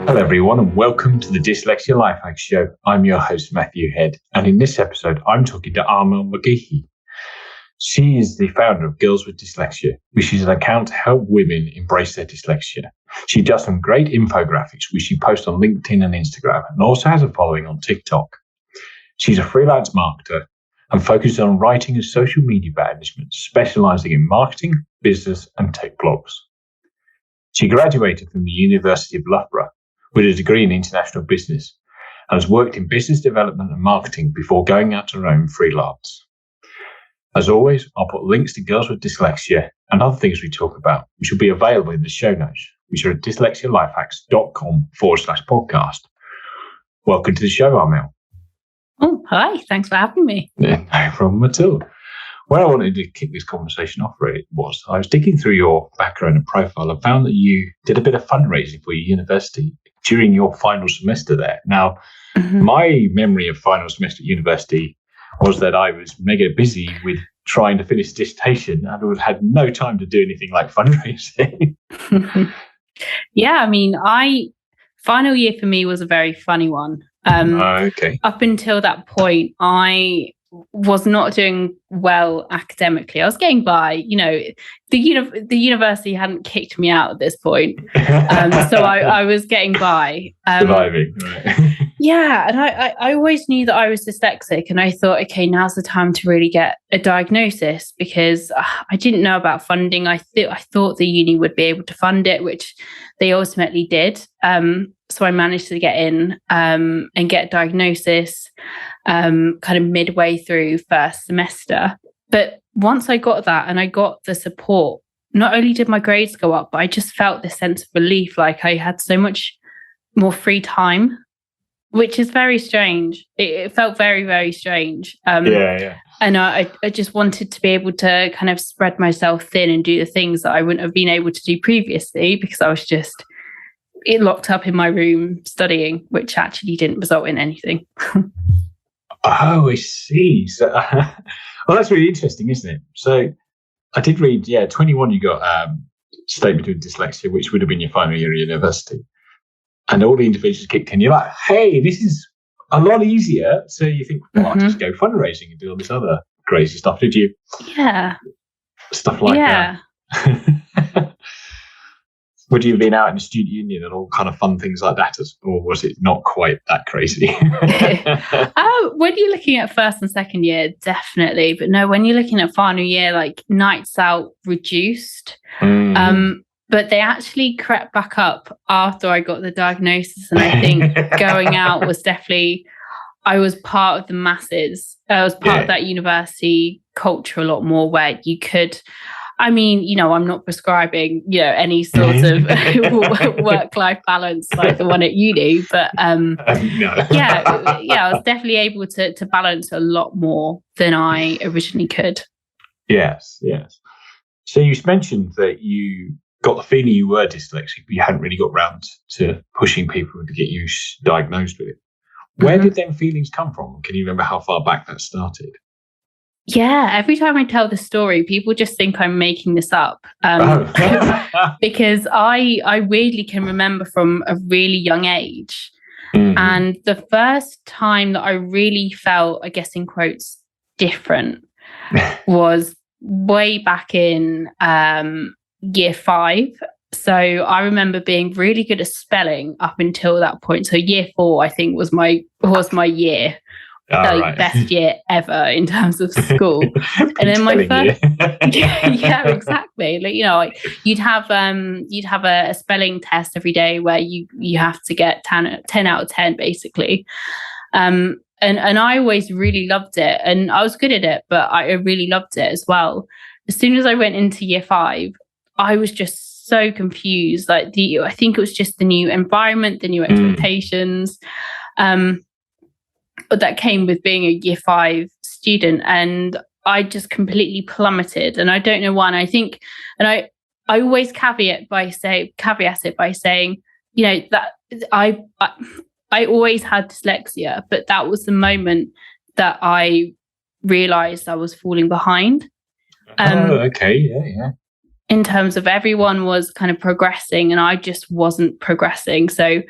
Hello everyone and welcome to the Dyslexia Life Hacks Show. I'm your host Matthew Head, and in this episode I'm talking to Armelle McGeachie. She is the founder of Girls with Dyslexia, which is an account to help women embrace their dyslexia. She does some great infographics which she posts on LinkedIn and Instagram, and also has a following on TikTok. She's a freelance marketer and focuses on writing and social media management, specializing in marketing, business and tech blogs. She graduated from the University of Loughborough with a degree in international business and has worked in business development and marketing before going out on her own freelance. As always, I'll put links to Girls with Dyslexia and other things we talk about, which will be available in the show notes, which are at dyslexialifehacks.com/podcast. Welcome to the show, Armelle. Oh, hi. Thanks for having me. No problem at all. Where I wanted to kick this conversation off really was, I was digging through your background and profile and found that you did a bit of fundraising for your university during your final semester there. Now, my memory of final semester at university was that I was mega busy with trying to finish dissertation and would have had no time to do anything like fundraising. Yeah, I mean, final year for me was a very funny one. Okay. Up until that point, I was not doing well academically. I was getting by, the university hadn't kicked me out at this point. So I was getting by. Surviving, right. Yeah, and I always knew that I was dyslexic, and I thought, okay, now's the time to really get a diagnosis, because I didn't know about funding. I thought the uni would be able to fund it, which they ultimately did. So I managed to get in and get a diagnosis kind of midway through first semester. But once I got that and I got the support, not only did my grades go up, but I just felt this sense of relief, like I had so much more free time, which is very strange. It felt very, very strange. Yeah. And I just wanted to be able to kind of spread myself thin and do the things that I wouldn't have been able to do previously, because I was just locked up in my room studying, which actually didn't result in anything. Oh, I see. So, well, that's really interesting, isn't it? So I did read, 21, you got statement of dyslexia, which would have been your final year at university. And all the individuals kicked in. You're like, hey, this is a lot easier. So you think, well, I'll just go fundraising and do all this other crazy stuff. Did you? Yeah. Stuff like that. Would you have been out in the student union and all kind of fun things like that? Or was it not quite that crazy? When you're looking at first and second year, definitely. But no, when you're looking at final year, like nights out reduced. But they actually crept back up after I got the diagnosis. And I think going out was definitely, I was part of the masses. I was part of that university culture a lot more, where you could, I mean, I'm not prescribing, any sort of work-life balance like the one at uni, but No. I was definitely able to balance a lot more than I originally could. Yes. So you mentioned that you got the feeling you were dyslexic, but you hadn't really got round to pushing people to get you diagnosed with it. Where did them feelings come from? Can you remember how far back that started? Yeah, every time I tell the story, people just think I'm making this up. Because I weirdly can remember from a really young age. And the first time that I really felt, I guess in quotes, different was way back in year 5. So I remember being really good at spelling up until that point. So year 4, I think, was my year. Best year ever in terms of school. And then my first yeah, exactly. Like, you'd have a spelling test every day where you have to get 10 out of 10 basically. And I always really loved it, and I was good at it, but I really loved it as well. As soon as I went into year 5, I was just so confused. Like I think it was just the new environment, the new expectations. That came with being a year 5 student, and I just completely plummeted. And I don't know why. And I think, and I always caveat it by saying, that I always had dyslexia, but that was the moment that I realized I was falling behind. Okay, yeah. in terms of everyone was kind of progressing and I just wasn't progressing. So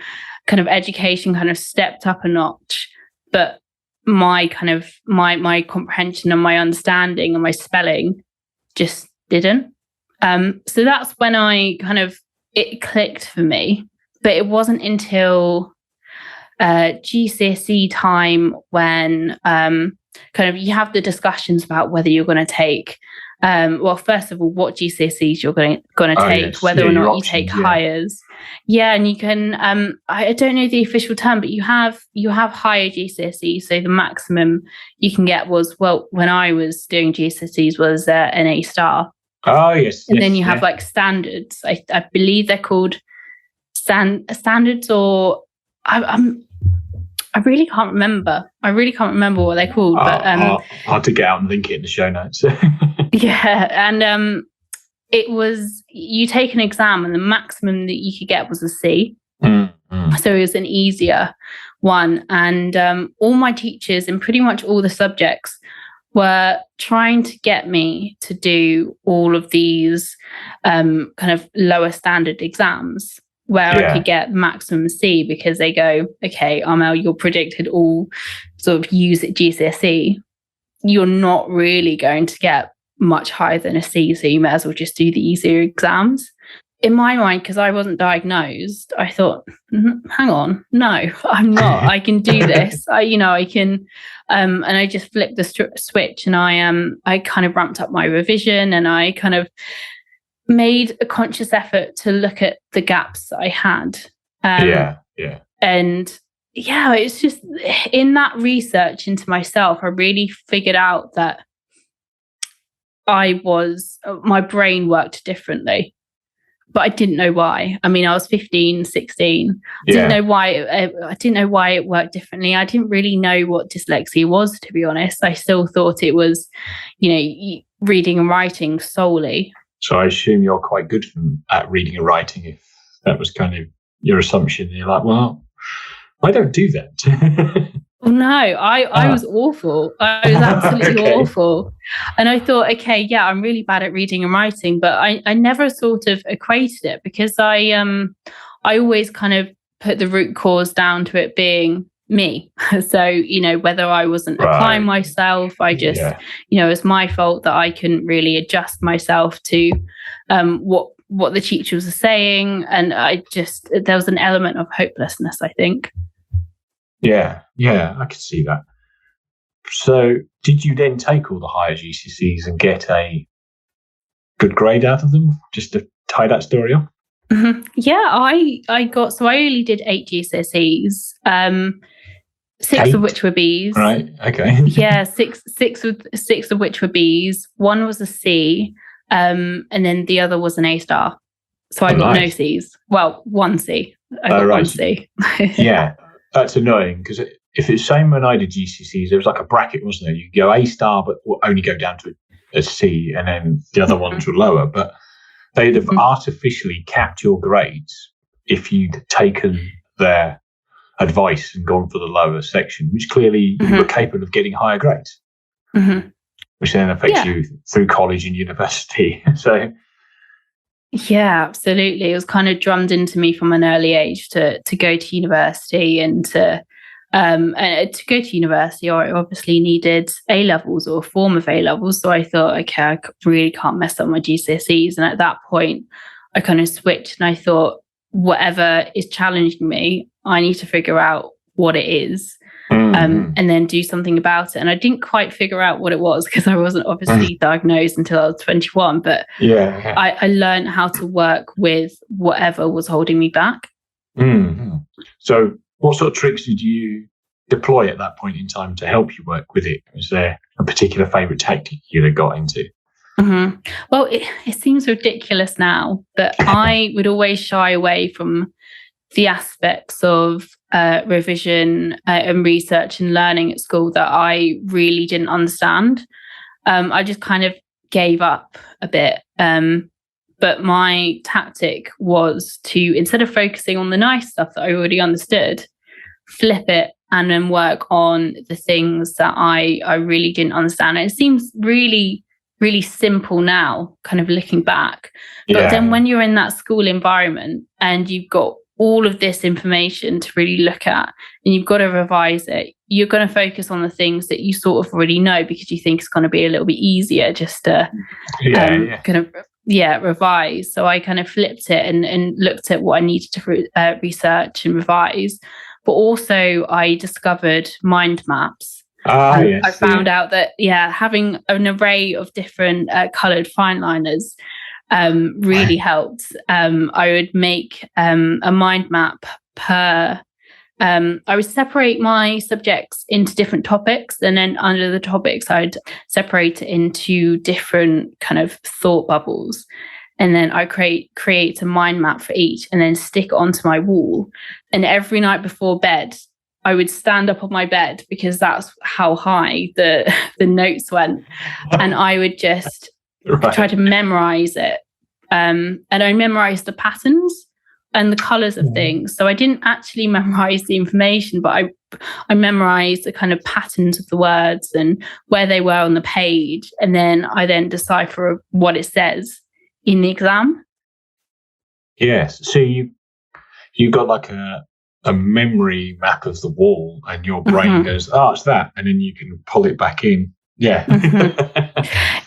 kind of education kind of stepped up a notch, but my kind of my comprehension and my understanding and my spelling just didn't. So that's when it clicked for me. But it wasn't until GCSE time when kind of you have the discussions about whether you're going to take well, first of all, what GCSEs you're going to take, yes. Whether or not you take hires. Yeah, and you can, I don't know the official term, but you have higher GCSEs. So the maximum you can get was, well, when I was doing GCSEs was an A star. Oh, yes. And then you have like standards. I believe they're called standards, or I really can't remember. What they're called. But hard to get out and link it in the show notes. Yeah, and it was, you take an exam and the maximum that you could get was a C. So it was an easier one. And all my teachers in pretty much all the subjects were trying to get me to do all of these kind of lower standard exams where I could get maximum C, because they go, okay, Armelle, you're predicted all sort of U's at GCSE. You're not really going to get much higher than a C, so you may as well just do the easier exams. In my mind, because I wasn't diagnosed, I thought, hang on, no, I'm not. I can do this. I can, and I just flipped the switch, and I kind of ramped up my revision, and I kind of made a conscious effort to look at the gaps that I had. And yeah, it's just in that research into myself, I really figured out that my brain worked differently, but I didn't know why. I mean, I was 15, 16. I didn't know why it worked differently. I didn't really know what dyslexia was, to be honest. I still thought it was, reading and writing solely. So I assume you're quite good at reading and writing, if that was kind of your assumption. You're like, well, I don't do that. Well, no, I was awful. I was absolutely awful. And I thought, okay, yeah, I'm really bad at reading and writing, but I never sort of equated it, because I always kind of put the root cause down to it being me. So, whether I wasn't applying myself, I just, it's my fault that I couldn't really adjust myself to what the teachers were saying. And there was an element of hopelessness, I think. Yeah, I could see that. So did you then take all the higher GCSEs and get a good grade out of them, just to tie that story up? Mm-hmm. Yeah, I only did 8 GCSEs, 6 of which were Bs. Right, okay. Yeah, six of which were Bs. 1 was a C, and then the other was an A star. So I got no Cs. Well, 1 C. I got 1 C. Yeah. That's annoying, because if it's the same when I did GCSEs, there was like a bracket, wasn't there? You go A star, but will only go down to a C, and then the other ones were lower. But they'd have artificially capped your grades if you'd taken their advice and gone for the lower section, which clearly you were capable of getting higher grades, which then affects you through college and university. So. Yeah, absolutely. It was kind of drummed into me from an early age to go to university, and to go to university, I obviously needed A levels or a form of A levels. So I thought, okay, I really can't mess up my GCSEs. And at that point, I kind of switched, and I thought, whatever is challenging me, I need to figure out what it is. And then do something about it. And I didn't quite figure out what it was, because I wasn't obviously diagnosed until I was 21. But I learned how to work with whatever was holding me back. So what sort of tricks did you deploy at that point in time to help you work with it? Was there a particular favourite tactic you had got into? Well, it seems ridiculous now, but I would always shy away from the aspects of revision and research and learning at school that I really didn't understand. I just kind of gave up a bit. But my tactic was to, instead of focusing on the nice stuff that I already understood, flip it and then work on the things that I really didn't understand. And it seems really really simple now, kind of looking back. But then when you're in that school environment and you've got all of this information to really look at and you've got to revise it, you're going to focus on the things that you sort of already know because you think it's going to be a little bit easier just to revise. So I kind of flipped it and looked at what I needed to research and revise. But also I discovered mind maps. I found out that, having an array of different coloured fine liners really helped. I would make a mind map per... I would separate my subjects into different topics, and then under the topics, I'd separate it into different kind of thought bubbles. And then I create a mind map for each and then stick it onto my wall. And every night before bed, I would stand up on my bed because that's how high the notes went. And I would just try to memorize it. And I memorized the patterns and the colors of things. So I didn't actually memorize the information, but I memorized the kind of patterns of the words and where they were on the page. And then I decipher what it says in the exam. Yes. So you got like a memory map of the wall, and your brain goes, "Oh, it's that," and then you can pull it back in. Yeah.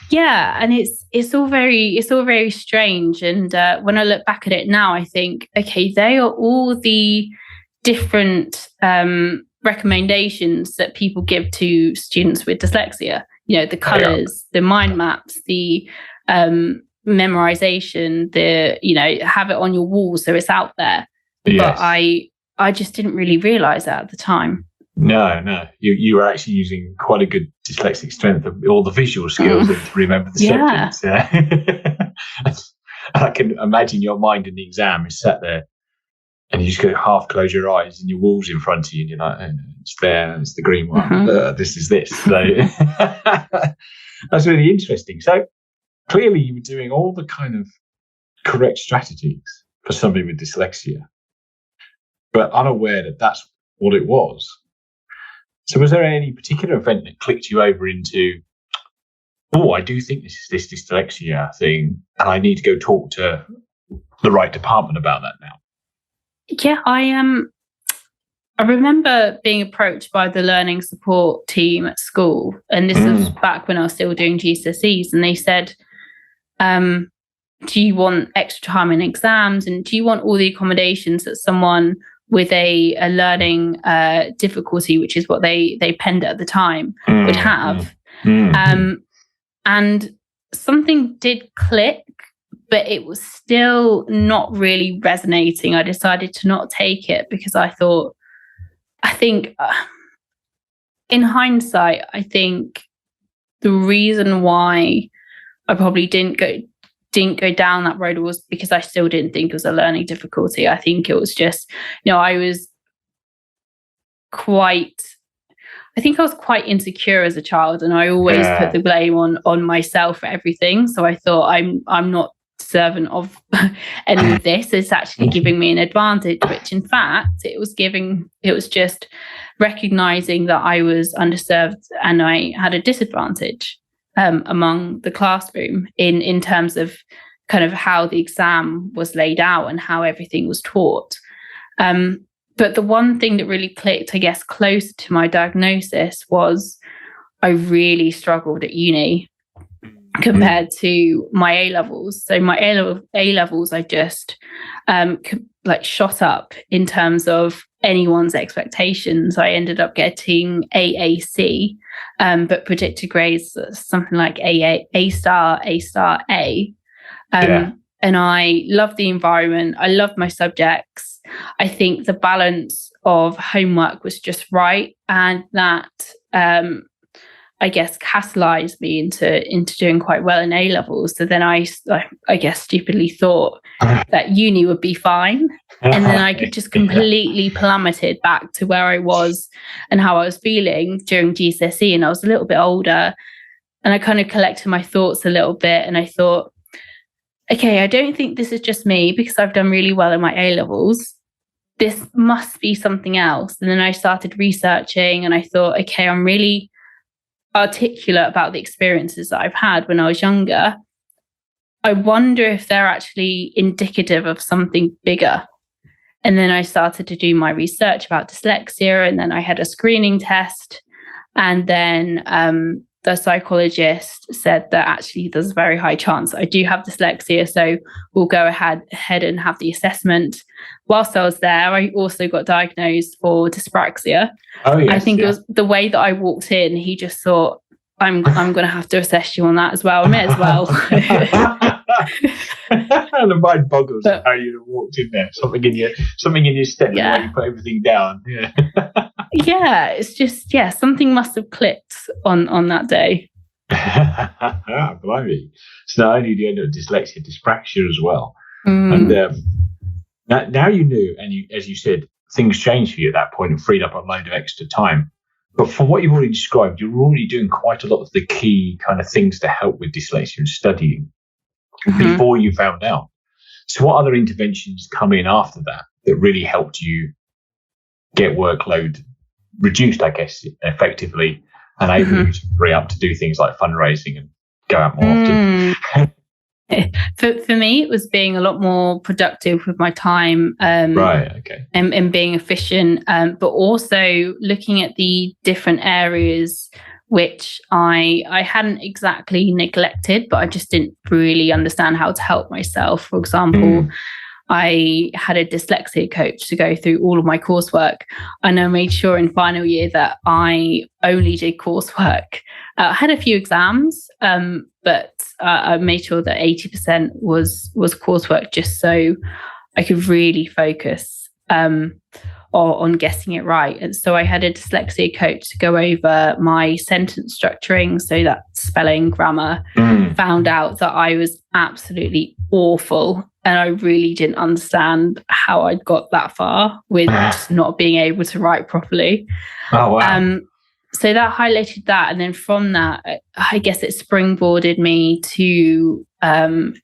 Yeah, and it's all very strange. And when I look back at it now, I think, okay, they are all the different recommendations that people give to students with dyslexia. You know, the colours, the mind maps, the memorization, have it on your wall so it's out there. Yes. But I just didn't really realise that at the time. No. You were actually using quite a good dyslexic strength of all the visual skills to remember the subjects. Yeah. I can imagine your mind in the exam is sat there and you just go half close your eyes and your wall's in front of you and you're like, it's there, it's the green one. This is this. So that's really interesting. So clearly you were doing all the kind of correct strategies for somebody with dyslexia, but unaware that that's what it was. So was there any particular event that clicked you over into, I do think this is this dyslexia thing, and I need to go talk to the right department about that now? Yeah, I remember being approached by the learning support team at school, and this was back when I was still doing GCSEs, and they said, do you want extra time in exams, and do you want all the accommodations that someone with a learning difficulty, which is what they penned at the time, would have? And something did click, but it was still not really resonating. I decided to not take it because I think in hindsight, I think the reason why I probably didn't go down that road was because I still didn't think it was a learning difficulty. I think it was just, I was quite insecure as a child, and I always put the blame on myself for everything. So I thought I'm not servant of any of this. It's actually giving me an advantage, which in fact it was just recognizing that I was underserved and I had a disadvantage among the classroom in terms of kind of how the exam was laid out and how everything was taught. But the one thing that really clicked, I guess, close to my diagnosis was I really struggled at uni compared to my A-levels. So my A-levels, I just shot up in terms of anyone's expectations. I ended up getting AAC, but predicted grades something like A star, A. And I loved the environment. I loved my subjects. I think the balance of homework was just right, and that I guess catalyzed me into doing quite well in A-levels. So then I guess stupidly thought that uni would be fine. And then I just completely plummeted back to where I was and how I was feeling during GCSE. And I was a little bit older, and I kind of collected my thoughts a little bit. And I thought, okay, I don't think this is just me because I've done really well in my A-levels. This must be something else. And then I started researching and I thought, okay, I'm really articulate about the experiences that I've had when I was younger, I wonder if they're actually indicative of something bigger. And then I started to do my research about dyslexia, and then I had a screening test. And then the psychologist said that actually there's a very high chance I do have dyslexia. So we'll go ahead and have the assessment. Whilst I was there, I also got diagnosed for dyspraxia. Oh, yes, I think it was the way that I walked in, he just thought, I'm going to have to assess you on that as well. I may as well. And the mind boggles how you walked in there. Something in your step, yeah. the way you put everything down. Yeah. Yeah, it's just, something must have clicked on that day. Blimey. So not only do you end up with dyslexia, dyspraxia as well. And now you knew, and as you said, things changed for you at that point and freed up a load of extra time. But from what you've already described, you're already doing quite a lot of the key kind of things to help with dyslexia and studying before you found out. So what other interventions come in after that really helped you get workload reduced, I guess, effectively, and able you to free up to do things like fundraising and go out more often? For me, it was being a lot more productive with my time, right? Okay, and being efficient, but also looking at the different areas which I hadn't exactly neglected, but I just didn't really understand how to help myself. For example, I had a dyslexia coach to go through all of my coursework, and I made sure in final year that I only did coursework. I had a few exams, but I made sure that 80% was coursework, just so I could really focus on getting it right. And so I had a dyslexia coach to go over my sentence structuring, so that spelling, grammar, found out that I was absolutely awful. And I really didn't understand how I'd got that far with just not being able to write properly. Oh, wow. So that highlighted that. And then from that, I guess it springboarded me to kind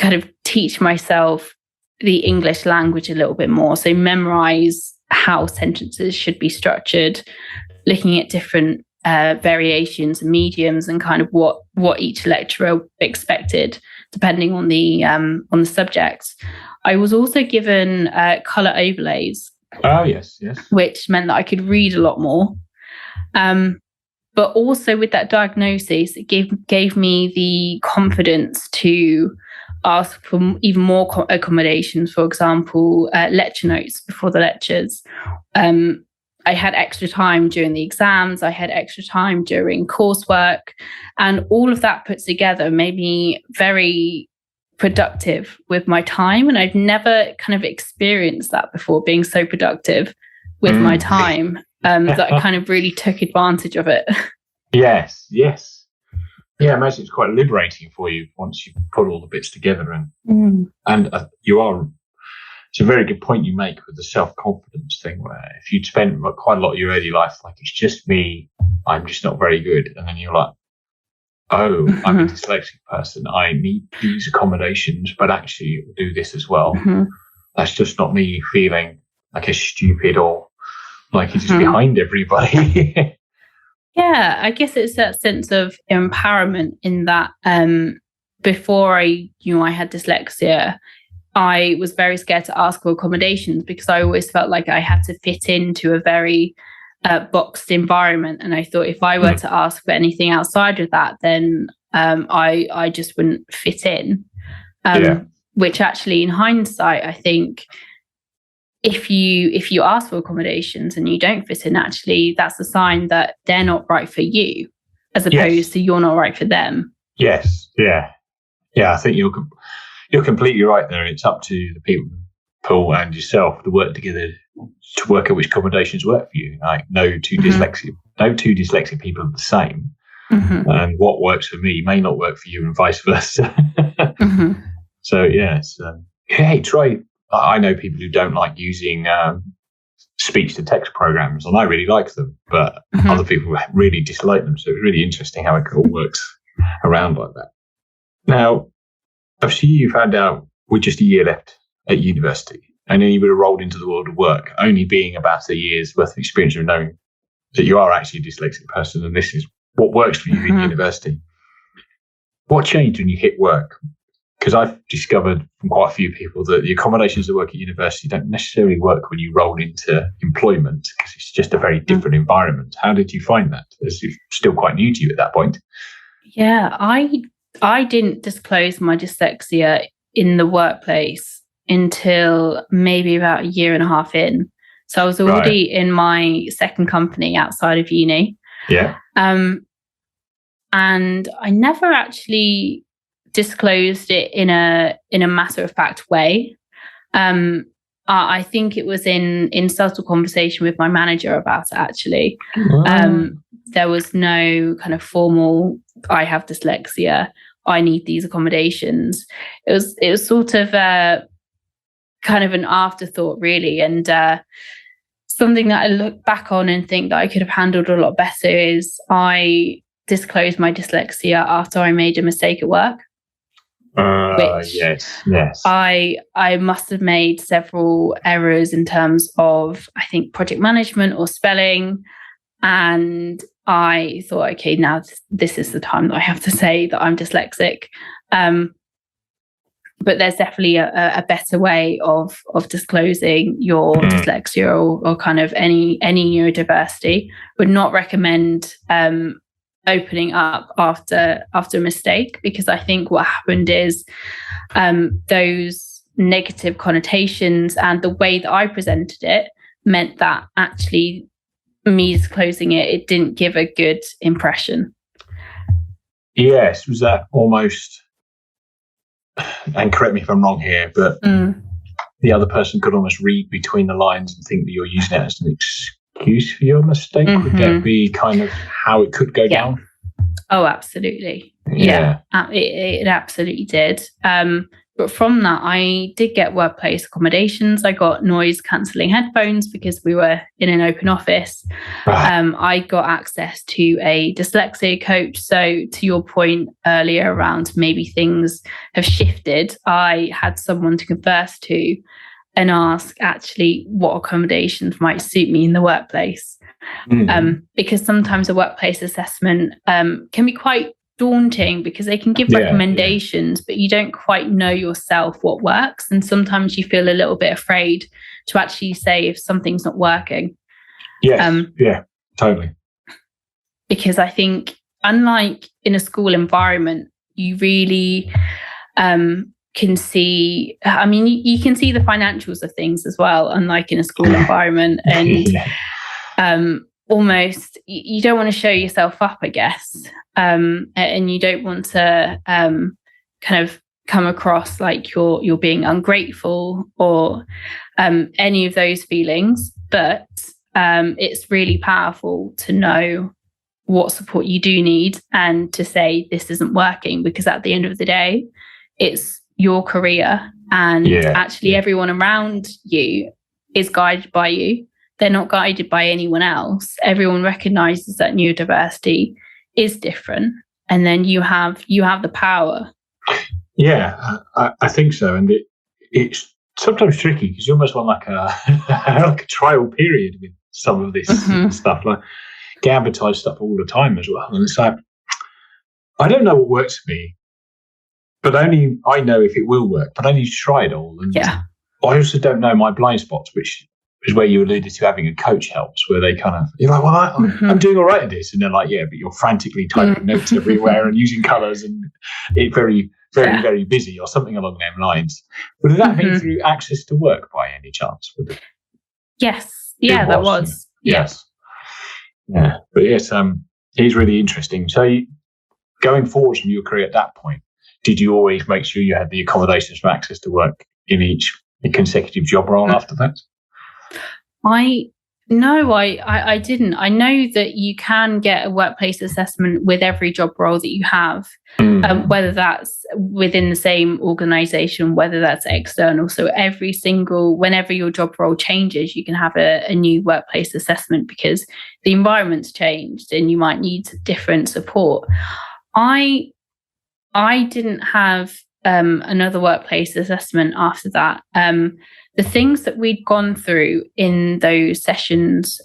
of teach myself the English language a little bit more. So memorize how sentences should be structured, looking at different variations and mediums, and kind of what each lecturer expected depending on the subject. I was also given colour overlays. Oh, yes. Which meant that I could read a lot more. But also with that diagnosis, it gave me the confidence to ask for even more accommodations. For example, lecture notes before the lectures. I had extra time during the exams. I had extra time during coursework, and all of that put together made me very productive with my time. And I've never kind of experienced that before, being so productive with my time, that I kind of really took advantage of it. Yes. Yeah, I imagine it's quite liberating for you once you put all the bits together. And it's a very good point you make with the self-confidence thing, where if you'd spent quite a lot of your early life like, it's just me, I'm just not very good. And then you're like, oh, I'm a dyslexic person, I need these accommodations, but actually it will do this as well. That's just not me feeling like a stupid or like you're just behind everybody. Yeah, I guess it's that sense of empowerment in that before I knew I had dyslexia, I was very scared to ask for accommodations because I always felt like I had to fit into a very boxed environment. And I thought if I were to ask for anything outside of that, then I just wouldn't fit in. Which actually, in hindsight, I think if you ask for accommodations and you don't fit in, actually, that's a sign that they're not right for you, as opposed to you're not right for them. Yes. Yeah. I think you're completely right there. It's up to the people and yourself to work together to work out which accommodations work for you. Like no two dyslexic people are the same, and what works for me may not work for you, and vice versa. So yes, hey, try. I know people who don't like using speech to text programs, and I really like them, but other people really dislike them. So it's really interesting how it all works around like that. Now, obviously, you found out with just a year left at university, and then you would have rolled into the world of work, only being about a year's worth of experience of knowing that you are actually a dyslexic person, and this is what works for you in university. What changed when you hit work? Because I've discovered from quite a few people that the accommodations that work at university don't necessarily work when you roll into employment, because it's just a very different environment. How did you find that? As you're still quite new to you at that point. Yeah, I didn't disclose my dyslexia in the workplace until maybe about a year and a half in. So I was already in my second company outside of uni. Yeah. And I never actually disclosed it in a matter-of-fact way. I think it was in subtle conversation with my manager about it, actually. Wow. There was no kind of formal, I have dyslexia, I need these accommodations. It was sort of kind of an afterthought, really. And something that I look back on and think that I could have handled a lot better is I disclosed my dyslexia after I made a mistake at work. Yes. I must have made several errors in terms of, I think, project management or spelling. And I thought, okay, now this is the time that I have to say that I'm dyslexic. But there's definitely a better way of disclosing your dyslexia or kind of any neurodiversity. Would not recommend opening up after a mistake, because I think what happened is those negative connotations and the way that I presented it meant that actually me disclosing it didn't give a good impression. Yes, was that almost, and correct me if I'm wrong here, but the other person could almost read between the lines and think that you're using it as an excuse for your mistake? Would that be kind of how it could go down? Oh, absolutely. Yeah, it absolutely did. But from that, I did get workplace accommodations. I got noise cancelling headphones because we were in an open office. I got access to a dyslexia coach. So to your point earlier around maybe things have shifted, I had someone to converse to and ask actually what accommodations might suit me in the workplace. Because sometimes a workplace assessment can be quite daunting because they can give recommendations, but you don't quite know yourself what works. And sometimes you feel a little bit afraid to actually say if something's not working. Yeah, totally. Because I think unlike in a school environment, you really can see, I mean, you can see the financials of things as well, unlike in a school environment. And almost you don't want to show yourself up, I guess, and you don't want to kind of come across like you're being ungrateful or any of those feelings. But it's really powerful to know what support you do need and to say this isn't working, because at the end of the day, it's your career, and actually everyone around you is guided by you. They're not guided by anyone else. Everyone recognizes that neurodiversity is different, and then you have the power. Yeah, I think so, and it's sometimes tricky because you almost want like a trial period with some of this stuff. Like, get advertised stuff all the time as well, and it's like, I don't know what works for me, but only I know if it will work. But I need to try it all, and I also don't know my blind spots, which is where you alluded to having a coach helps, where they kind of, you're like, well, I'm doing all right at this. And they're like, yeah, but you're frantically typing notes everywhere and using colours and it's very, very, very busy or something along those lines. But did that mean through access to work by any chance? Yes. Yeah, that was. Yes. Yeah. But yes, it's really interesting. So going forward from your career at that point, did you always make sure you had the accommodations for access to work in each consecutive job role after that? I didn't. I know that you can get a workplace assessment with every job role that you have, whether that's within the same organization, whether that's external. So whenever your job role changes, you can have a new workplace assessment because the environment's changed and you might need different support. I didn't have another workplace assessment after that. the things that we'd gone through in those sessions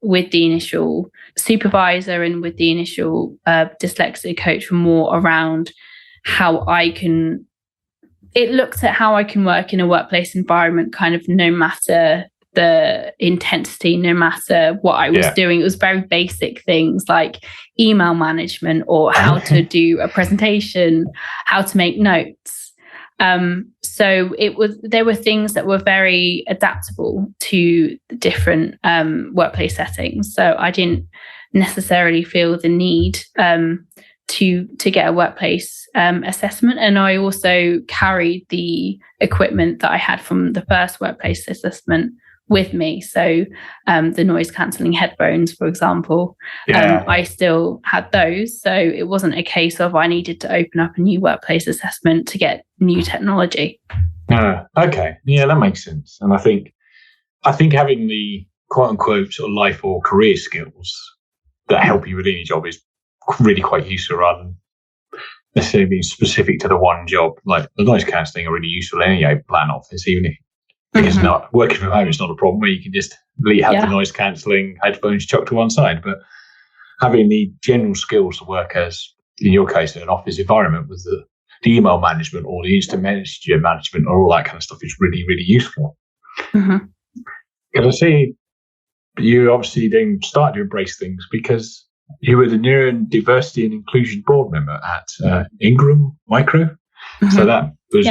with the initial supervisor and with the initial dyslexia coach were more around it looks at how I can work in a workplace environment, kind of no matter the intensity, no matter what I was doing. It was very basic things like email management or how to do a presentation, how to make notes. So there were things that were very adaptable to the different workplace settings. So I didn't necessarily feel the need to get a workplace assessment. And I also carried the equipment that I had from the first workplace assessment with me. So the noise cancelling headphones, for example, I still had those. So it wasn't a case of I needed to open up a new workplace assessment to get new technology. Okay. Yeah, that makes sense. And I think having the quote unquote sort of life or career skills that help you within your job is really quite useful rather than necessarily being specific to the one job. Like the noise cancelling are really useful in any plan office, even if it's not working from home. It's not a problem where you can just have the noise cancelling headphones chucked to one side. But having the general skills to work as, in your case, in an office environment with the email management or the instant messenger management or all that kind of stuff is really, really useful. Because I see you obviously then started to embrace things because you were the Neurodiversity and Inclusion Board member at Ingram Micro. So that was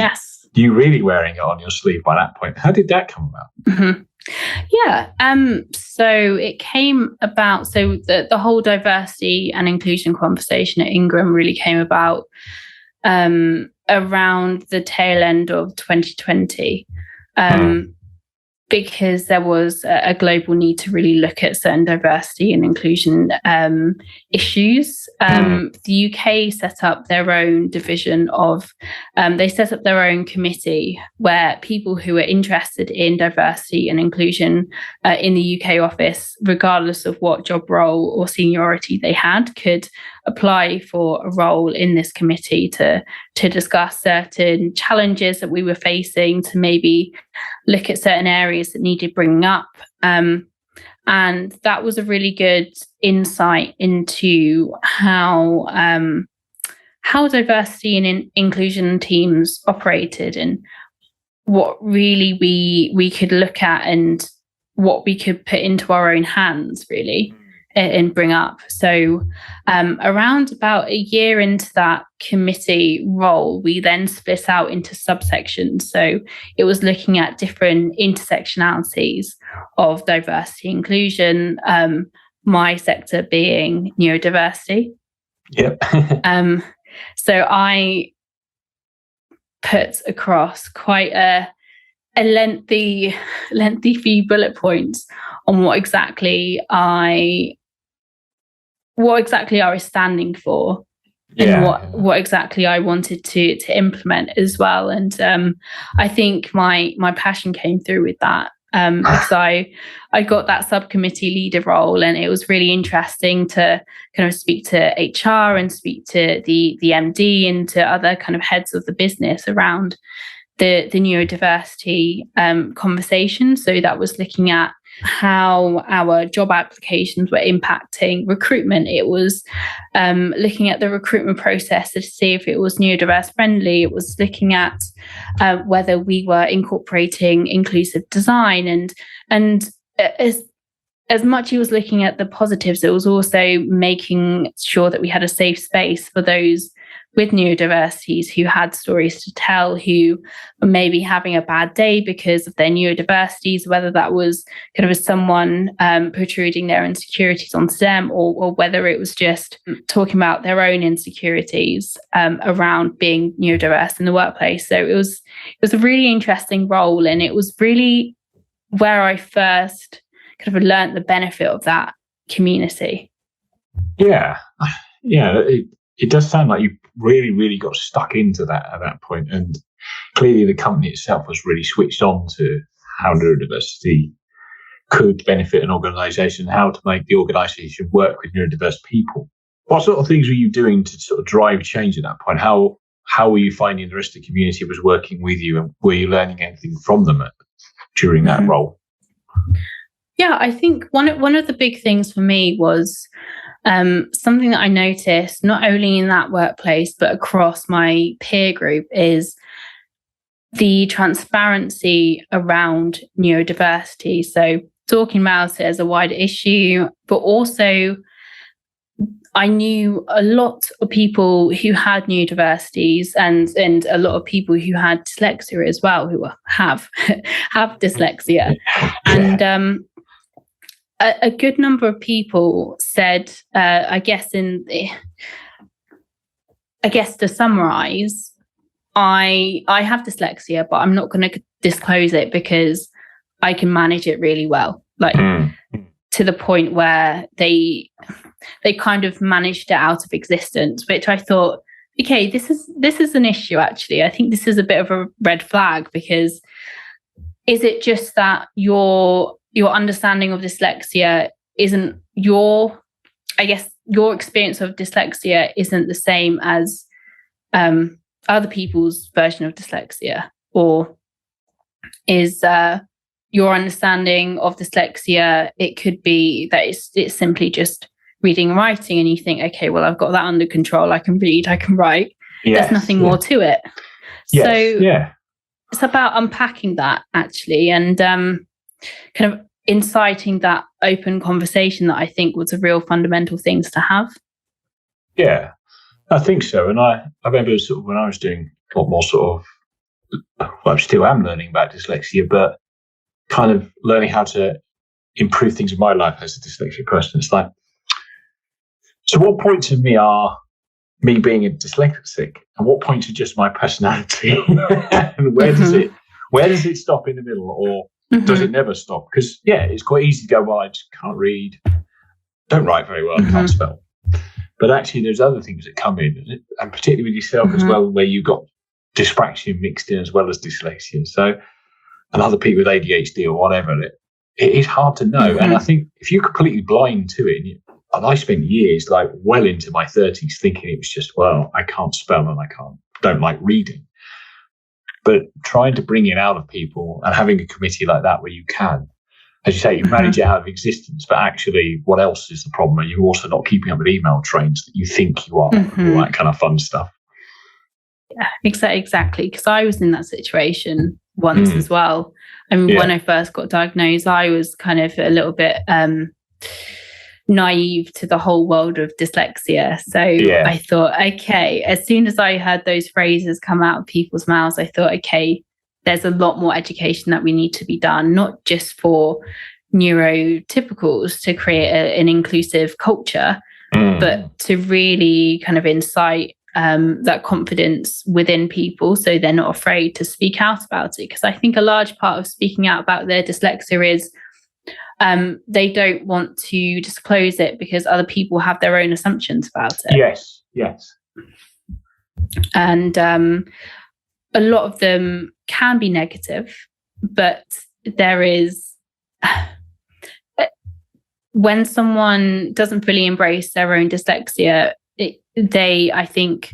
you really wearing it on your sleeve by that point. How did that come about? So it came about, so the whole diversity and inclusion conversation at Ingram really came about around the tail end of 2020. Because there was a global need to really look at certain diversity and inclusion issues. The UK set up their own division of, they set up their own committee where people who were interested in diversity and inclusion in the UK office, regardless of what job role or seniority they had, could apply for a role in this committee to discuss certain challenges that we were facing, to maybe look at certain areas that needed bringing up. And that was a really good insight into how diversity and inclusion teams operated and what really we could look at and what we could put into our own hands, really, and bring up. So around about a year into that committee role, we then split out into subsections. So it was looking at different intersectionalities of diversity inclusion, my sector being neurodiversity. So I put across quite a lengthy few bullet points on what exactly I was standing for and what exactly I wanted to implement as well. And I think my passion came through with that because I got that subcommittee leader role, and it was really interesting to kind of speak to HR and speak to the MD and to other kind of heads of the business around the neurodiversity conversation. So that was looking at how our job applications were impacting recruitment. It was looking at the recruitment process to see if it was neurodiverse friendly. It was looking at whether we were incorporating inclusive design, and as much he was looking at the positives, it was also making sure that we had a safe space for those with neurodiversities who had stories to tell, who were maybe having a bad day because of their neurodiversities, whether that was kind of as someone protruding their insecurities onto them, or whether it was just talking about their own insecurities around being neurodiverse in the workplace. So it was a really interesting role, and it was really where I first kind of learned the benefit of that community. It does sound like you really, really got stuck into that at that point. And clearly the company itself was really switched on to how neurodiversity could benefit an organisation, how to make the organisation work with neurodiverse people. What sort of things were you doing to sort of drive change at that point? How were you finding the rest of the community was working with you, and were you learning anything from them? during that role? Yeah, I think one of the big things for me was something that I noticed not only in that workplace but across my peer group is the transparency around neurodiversity. So talking about it as a wider issue, but also I knew a lot of people who had neurodiversities and a lot of people who had dyslexia as well, who have dyslexia. And a good number of people said, I guess to summarize, I have dyslexia, but I'm not going to disclose it because I can manage it really well. Like to the point where they kind of managed it out of existence, which I thought, okay, this is an issue actually. I think this is a bit of a red flag, because is it just that your understanding of dyslexia isn't your experience of dyslexia isn't the same as other people's version of dyslexia, or is your understanding of dyslexia, it could be that it's simply just reading and writing, and you think, okay, well, I've got that under control, I can read, I can write. There's nothing more to it. So it's about unpacking that actually, and kind of inciting that open conversation that I think was a real fundamental things to have. Yeah, I think so. And I remember sort of when I was doing a lot more sort of, well, I still am learning about dyslexia, but kind of learning how to improve things in my life as a dyslexic person. It's like, so what points of me are me being a dyslexic, and what points are just my personality? And where does it stop in the middle, or does it never stop? Because it's quite easy to go, well, I just can't read, don't write very well, can't spell. But actually there's other things that come in, and particularly with yourself as well, where you've got dyspraxia mixed in as well as dyslexia. So, and other people with ADHD or whatever, it is hard to know. And I think if you're completely blind to it, and I spent years, like well into my 30s, thinking it was just, well, I can't spell and don't like reading. But trying to bring it out of people and having a committee like that where you can, as you say, you manage it out of existence, but actually what else is the problem? Are you also not keeping up with email trains that you think you are, all that kind of fun stuff? Yeah, exactly. Because I was in that situation once as well. I mean, when I first got diagnosed, I was kind of a little bit naive to the whole world of dyslexia. So I thought, okay, as soon as I heard those phrases come out of people's mouths, I thought, okay, there's a lot more education that we need to be done, not just for neurotypicals to create an inclusive culture, but to really kind of incite that confidence within people so they're not afraid to speak out about it. Because I think a large part of speaking out about their dyslexia is they don't want to disclose it because other people have their own assumptions about it. Yes. And a lot of them can be negative, but there is, when someone doesn't fully embrace their own dyslexia, I think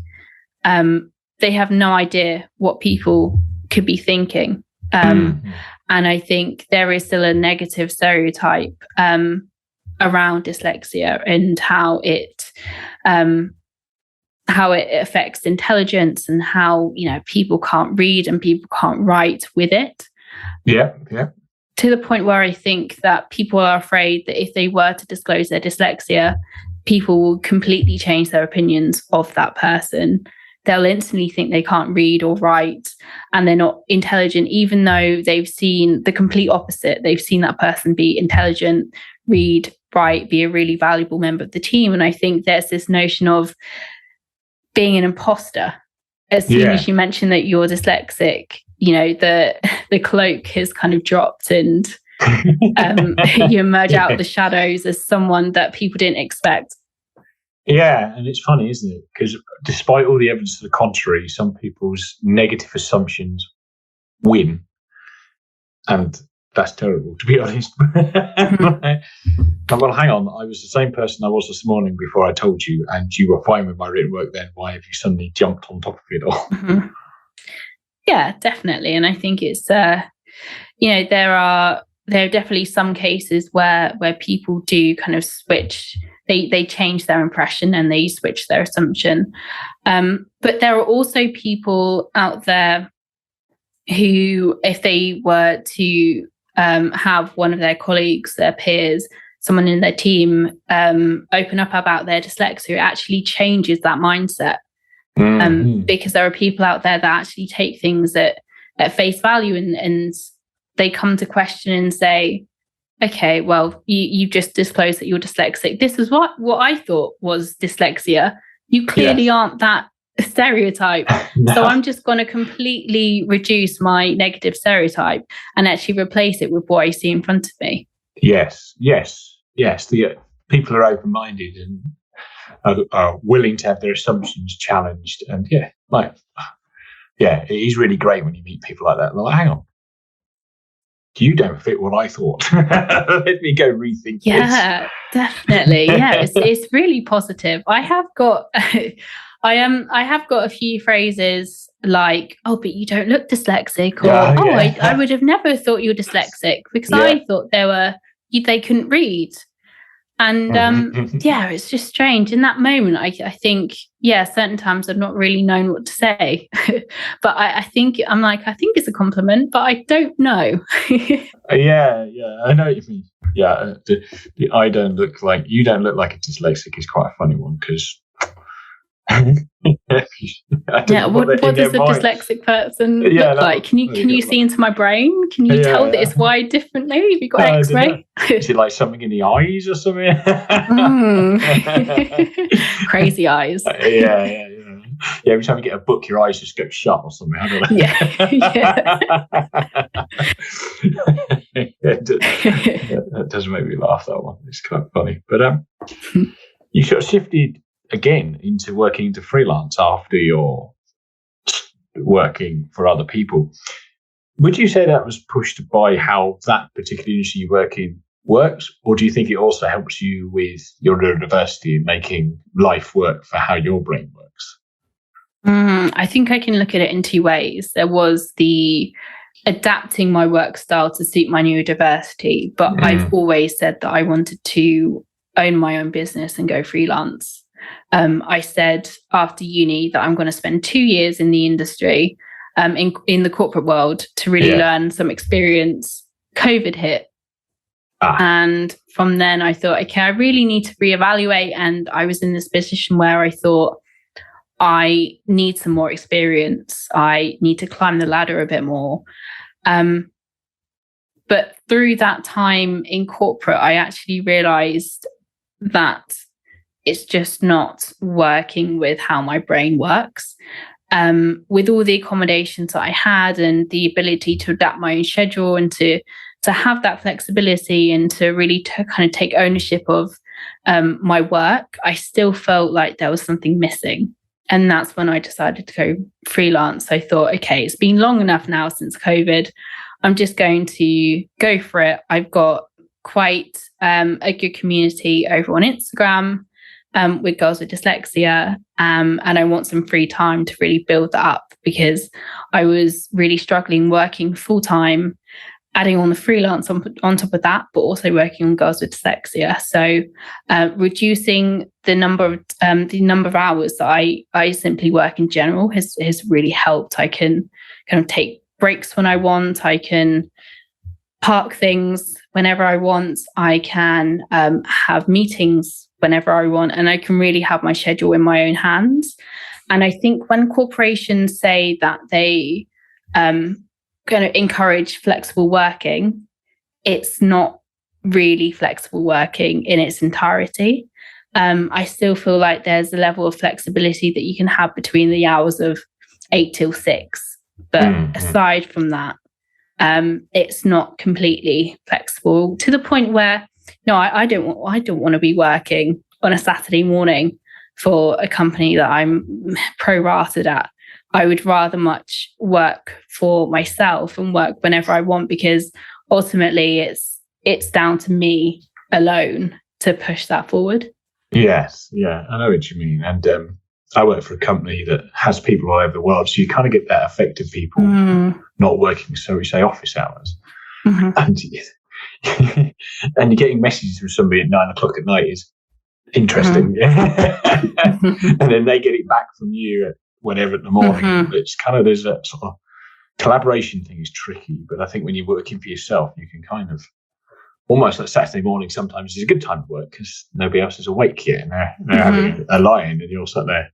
they have no idea what people could be thinking. And I think there is still a negative stereotype around dyslexia and how it affects intelligence, and how, people can't read and people can't write with it. Yeah. To the point where I think that people are afraid that if they were to disclose their dyslexia, people will completely change their opinions of that person. They'll instantly think they can't read or write and they're not intelligent, even though they've seen the complete opposite. They've seen that person be intelligent, read, write, be a really valuable member of the team. And I think there's this notion of being an imposter. As soon as you mention that you're dyslexic, the cloak has kind of dropped, and you emerge out of the shadows as someone that people didn't expect. Yeah, and it's funny, isn't it? Because despite all the evidence to the contrary, some people's negative assumptions win. And that's terrible, to be honest. Well, hang on. I was the same person I was this morning before I told you, and you were fine with my written work then. Why have you suddenly jumped on top of it all? Yeah, definitely. And I think it's there are definitely some cases where people do kind of switch. They change their impression and they switch their assumption. But there are also people out there who, if they were to have one of their colleagues, their peers, someone in their team open up about their dyslexia, it actually changes that mindset. Because there are people out there that actually take things at face value and they come to question and say, okay, well, you've just disclosed that you're dyslexic. This is what I thought was dyslexia. You clearly aren't that stereotype. No. So I'm just going to completely reduce my negative stereotype and actually replace it with what I see in front of me. Yes. The people are open-minded and are willing to have their assumptions challenged. And it is really great when you meet people like that. They're like, hang on, you don't fit what I thought. Let me go rethink this. Yeah, definitely. Yeah, it's really positive. I have got a few phrases like, oh, but you don't look dyslexic, or I would have never thought you're dyslexic because I thought they couldn't read. And it's just strange. In that moment, I think, certain times I've not really known what to say. But I think it's a compliment, but I don't know. I know what you mean. Yeah, I don't look like, you don't look like a dyslexic is quite a funny one because... what does a dyslexic person look like? Can you see into my brain? Can you tell that it's wired differently? Have you got X-ray? Is it like something in the eyes or something? Crazy eyes. Yeah. Every time you get a book, your eyes just go shut or something. I don't know. That does make me laugh, that one. It's kind of funny. But you sort of shifted again into working into freelance after you're working for other people. Would you say that was pushed by how that particular industry you work in works, or do you think it also helps you with your neurodiversity and making life work for how your brain works? I think I can look at it in two ways. There was the adapting my work style to suit my neurodiversity, but I've always said that I wanted to own my own business and go freelance. I said after uni that I'm going to spend 2 years in the industry, in the corporate world, to really learn some experience. COVID hit. And from then I thought, okay, I really need to reevaluate. And I was in this position where I thought, I need some more experience. I need to climb the ladder a bit more. But through that time in corporate, I actually realized that it's just not working with how my brain works. With all the accommodations that I had and the ability to adapt my own schedule and to have that flexibility and to really kind of take ownership of my work, I still felt like there was something missing. And that's when I decided to go freelance. I thought, okay, it's been long enough now since COVID. I'm just going to go for it. I've got quite a good community over on Instagram with girls with dyslexia. And I want some free time to really build that up because I was really struggling working full time, adding on the freelance on top of that, but also working on girls with dyslexia. So reducing the number of hours that I simply work in general has really helped. I can kind of take breaks when I want. I can park things whenever I want. I can have meetings whenever I want, and I can really have my schedule in my own hands. And I think when corporations say that they going to encourage flexible working, it's not really flexible working in its entirety. I still feel like there's a level of flexibility that you can have between the hours of 8 till 6. But aside from that, it's not completely flexible to the point where, no, I don't want to be working on a Saturday morning for a company that I'm prorated at. I would rather much work for myself and work whenever I want, because ultimately it's down to me alone to push that forward. Yes, yeah, I know what you mean. And I work for a company that has people all over the world, so you kind of get that effect of people not working, so we say, office hours. And you're getting messages from somebody at 9:00 at night is interesting. And then they get it back from you at whenever in the morning. It's kind of, there's that sort of collaboration thing is tricky, but I think when you're working for yourself, you can kind of almost like Saturday morning sometimes is a good time to work because nobody else is awake yet and they're having a lie-in and you're sat there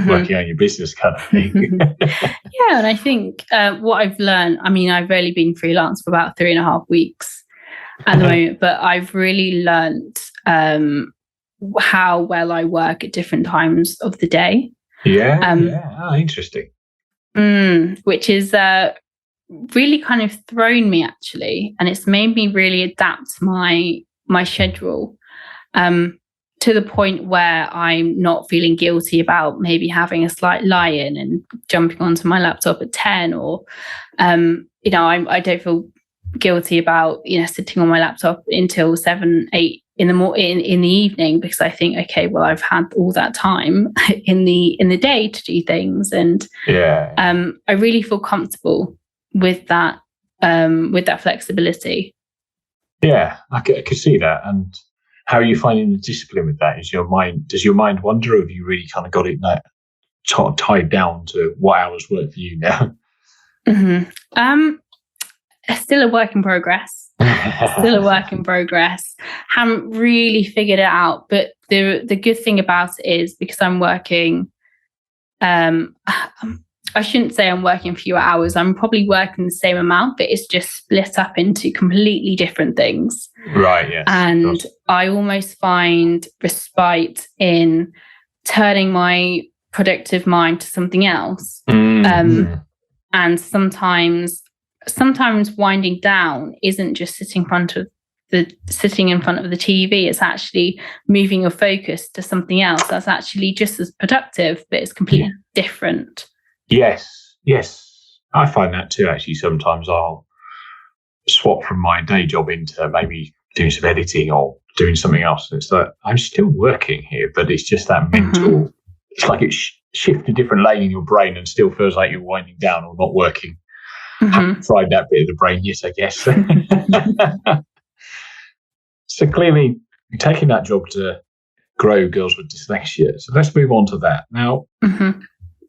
working on your business kind of thing. Yeah, and I think what I've learned, I mean, I've only been freelance for about 3.5 weeks at the moment, but I've really learned how well I work at different times of the day. Oh, interesting. Which is really kind of thrown me actually, and it's made me really adapt my schedule to the point where I'm not feeling guilty about maybe having a slight lie-in and jumping onto my laptop at 10, or I don't feel guilty about sitting on my laptop until 7, 8 in the evening, because I think, okay, well, I've had all that time in the day to do things, and I really feel comfortable with that flexibility. Yeah, I could see that. And how are you finding the discipline with that? Does your mind wander, or have you really kind of got it tied down to what hours work for you now? Still a work in progress. Haven't really figured it out, but the good thing about it is, because I'm working, I shouldn't say I'm working fewer hours. I'm probably working the same amount, but it's just split up into completely different things. Right, yes. And I almost find respite in turning my productive mind to something else. And sometimes winding down isn't just sitting in front of the TV. It's actually moving your focus to something else that's actually just as productive, but it's completely different. Yes. I find that too, actually. Sometimes I'll swap from my day job into maybe doing some editing or doing something else. And it's like, I'm still working here, but it's just that mental, it's like it shifts a different lane in your brain and still feels like you're winding down or not working. Haven't tried that bit of the brain yet, I guess. So clearly, you're taking that job to grow girls with dyslexia. So let's move on to that. Now,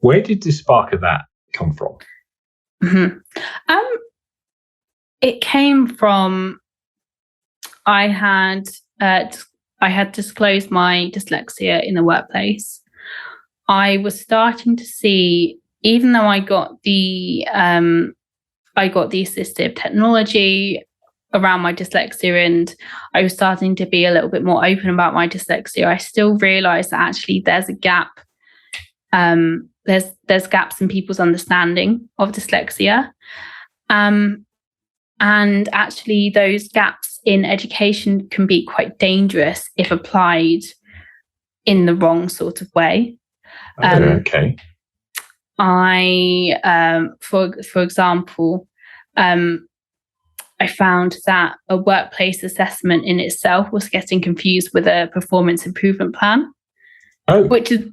where did the spark of that come from? It came from, I had disclosed my dyslexia in the workplace. I was starting to see, even though I got the assistive technology around my dyslexia, and I was starting to be a little bit more open about my dyslexia, I still realized that actually there's a gap. There's gaps in people's understanding of dyslexia. And actually those gaps in education can be quite dangerous if applied in the wrong sort of way. Okay. For example, I found that a workplace assessment in itself was getting confused with a performance improvement plan, which is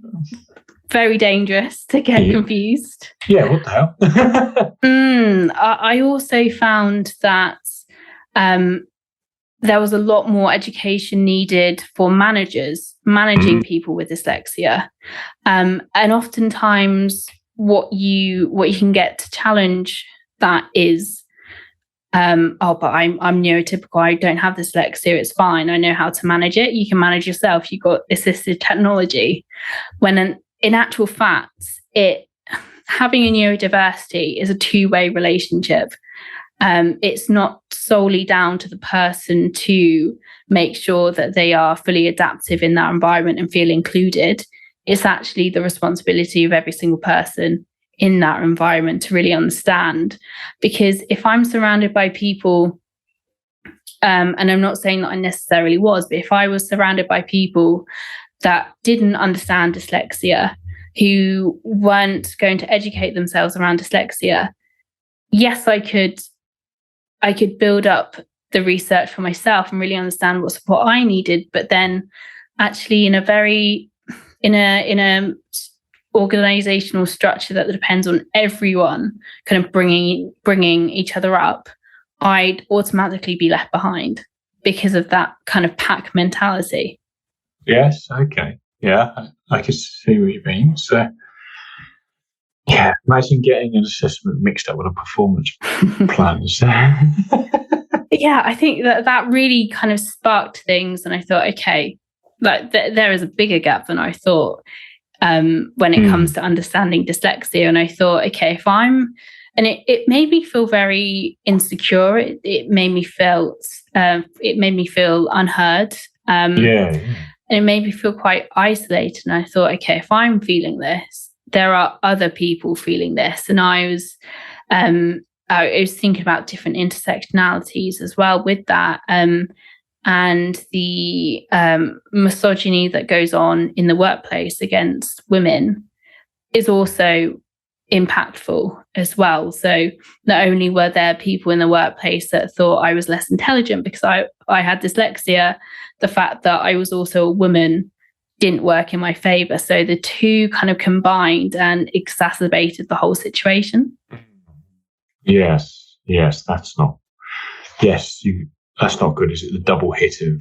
very dangerous to get confused. Yeah, what the hell? I also found that there was a lot more education needed for managers managing people with dyslexia, and oftentimes what you can get to challenge that is, but I'm neurotypical, I don't have dyslexia, it's fine, I know how to manage it. You can manage yourself, you've got assistive technology. When in actual fact, having a neurodiversity is a two-way relationship. It's not solely down to the person to make sure that they are fully adaptive in that environment and feel included. It's actually the responsibility of every single person in that environment to really understand. Because if I'm surrounded by people, and I'm not saying that I necessarily was, but if I was surrounded by people that didn't understand dyslexia, who weren't going to educate themselves around dyslexia, yes, I could build up the research for myself and really understand what support I needed, but then actually in a organizational structure that depends on everyone kind of bringing each other up, I'd automatically be left behind because of that kind of pack mentality. Yes. Okay. Yeah, I can see what you mean. So, yeah, imagine getting an assessment mixed up with a performance plan. Yeah, I think that really kind of sparked things, and I thought, okay, like there is a bigger gap than I thought when it comes to understanding dyslexia. And I thought, okay, and it made me feel very insecure. It made me feel unheard. And it made me feel quite isolated. And I thought, okay, if I'm feeling this, there are other people feeling this. And I was thinking about different intersectionalities as well with that. And the misogyny that goes on in the workplace against women is also impactful as well. So not only were there people in the workplace that thought I was less intelligent because I had dyslexia, the fact that I was also a woman didn't work in my favor. So the two kind of combined and exacerbated the whole situation. Yes, that's not good, is it? The double hit of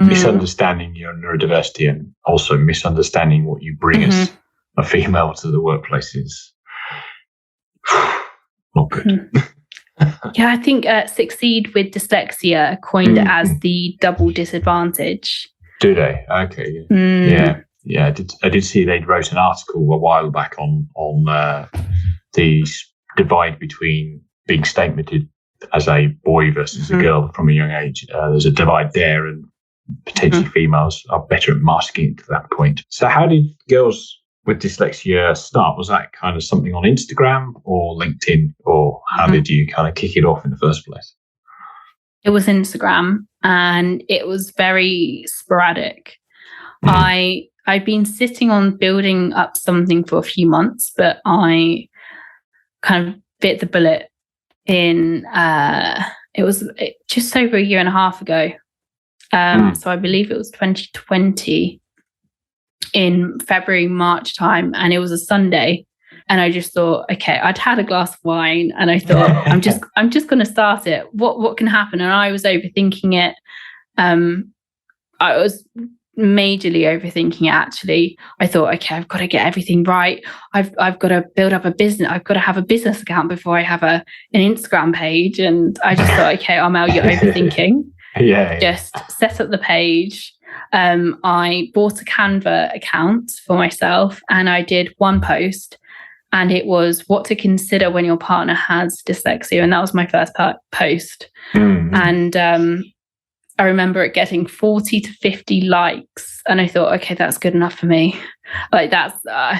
misunderstanding your neurodiversity and also misunderstanding what you bring as a female to the workplace is not good. Yeah, I think Succeed with Dyslexia coined it as the double disadvantage. Do they? Okay. Yeah. I did see they wrote an article a while back on the divide between being statemented as a boy versus a girl from a young age. There's a divide there, and potentially females are better at masking it to that point. So how did girls with dyslexia start? Was that kind of something on Instagram or LinkedIn, or how did you kind of kick it off in the first place? It was Instagram, and it was very sporadic. I'd been sitting on building up something for a few months, but I kind of bit the bullet in it was just over a year and a half ago. So I believe it was 2020 in February, March time, and it was a Sunday. And I just thought, okay, I'd had a glass of wine, and I thought, I'm just going to start it. What can happen? And I was overthinking it. I was majorly overthinking it, actually. I thought, okay, I've got to get everything right. I've got to build up a business. I've got to have a business account before I have an Instagram page. And I just thought, okay, Armelle, you're overthinking. Just set up the page. I bought a Canva account for myself, and I did one post, and it was what to consider when your partner has dyslexia. And that was my first post. And I remember it getting 40 to 50 likes. And I thought, okay, that's good enough for me. I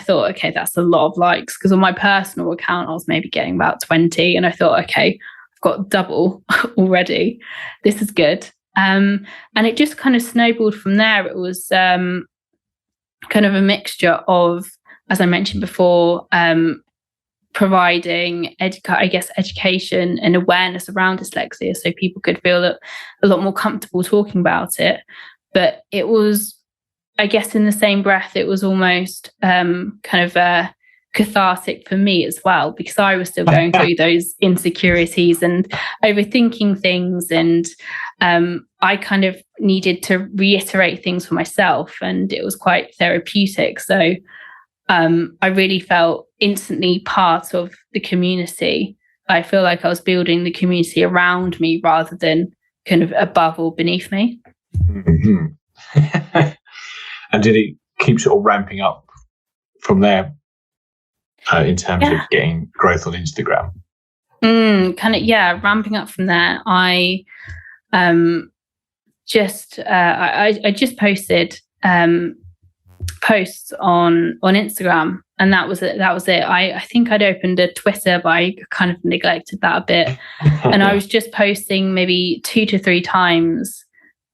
thought, okay, that's a lot of likes. Because on my personal account, I was maybe getting about 20. And I thought, okay, I've got double already. This is good. And it just kind of snowballed from there. It was kind of a mixture of, as I mentioned before, providing education and awareness around dyslexia so people could feel a lot more comfortable talking about it. But it was, I guess, in the same breath, it was almost kind of cathartic for me as well, because I was still going through those insecurities and overthinking things, and I kind of needed to reiterate things for myself, and it was quite therapeutic. So I really felt instantly part of the community. I feel like I was building the community around me rather than kind of above or beneath me. And did it keep sort of ramping up from there in terms of getting growth on Instagram? Ramping up from there. I just posted posts on Instagram, and that was it. I think I'd opened a Twitter, but I kind of neglected that a bit. And I was just posting maybe 2 to 3 times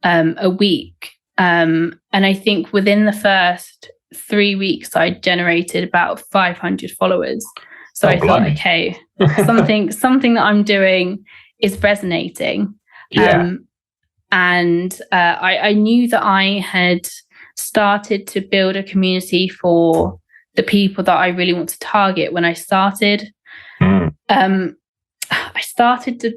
a week. And I think within the first 3 weeks, I generated about 500 followers. So I thought, okay, something that I'm doing is resonating. And I knew that I had started to build a community for the people that I really want to target when I started. I started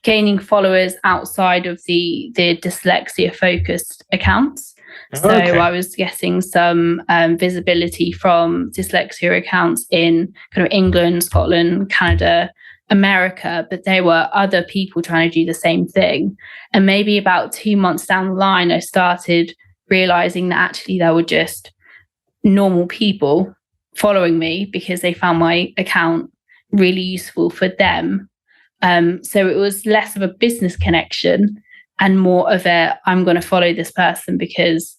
gaining followers outside of the dyslexia focused accounts. So I was getting some visibility from dyslexia accounts in kind of England, Scotland, Canada, America, but there were other people trying to do the same thing. And maybe about 2 months down the line, I started realizing that actually there were just normal people following me because they found my account really useful for them. So it was less of a business connection and more of a, I'm going to follow this person because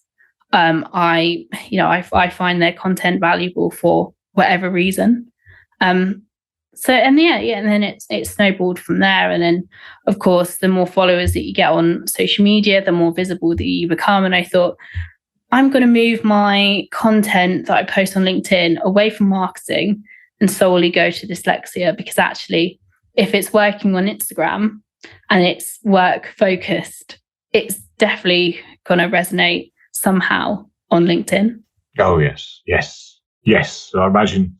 I find their content valuable for whatever reason. And then it snowballed from there. And then, of course, the more followers that you get on social media, the more visible that you become. And I thought, I'm going to move my content that I post on LinkedIn away from marketing and solely go to dyslexia, because actually, if it's working on Instagram and it's work focused, it's definitely going to resonate somehow on LinkedIn. Oh, yes. So I imagine